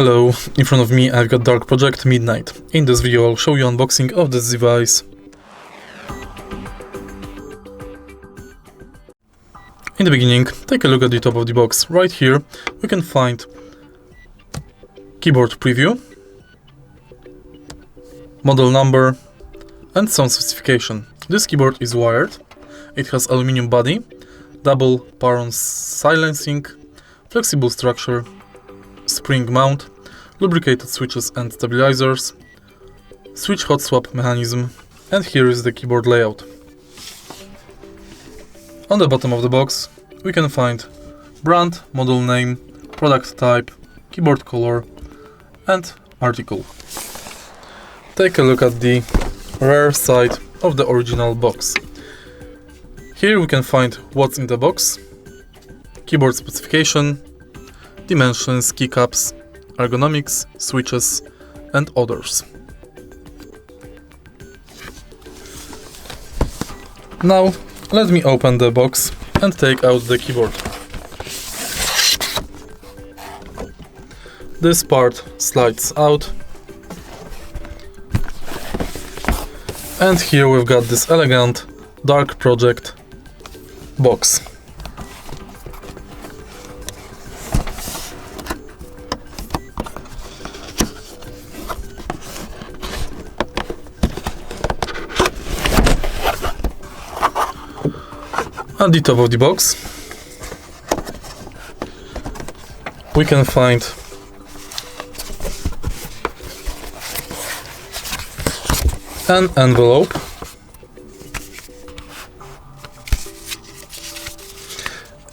Hello, in front of me I've got Dark Project Midnight. In this video I'll show you unboxing of this device. In the beginning, take a look at the top of the box. Right here we can find keyboard preview, model number and sound specification. This keyboard is wired, it has aluminium body, double paron silencing, flexible structure, spring mount, lubricated switches and stabilizers, switch hot swap mechanism, and here is the keyboard layout. On the bottom of the box we can find brand, model name, product type, keyboard color and article. Take a look at the rear side of the original box. Here we can find what's in the box, keyboard specification, dimensions, keycaps, ergonomics, switches and others. Now let me open the box and take out the keyboard. This part slides out, and here we've got this elegant Dark Project box. At the top of the box we can find an envelope,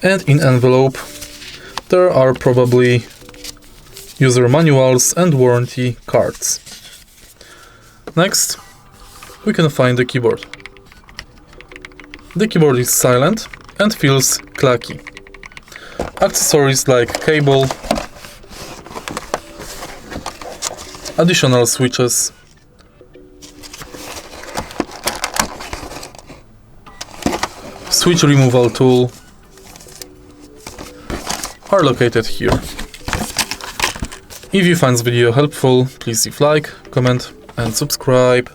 and in envelope there are probably user manuals and warranty cards. Next we can find the keyboard. The keyboard is silent and feels clacky. Accessories like cable, additional switches, switch removal tool are located here. If you find this video helpful, please leave like, comment and subscribe.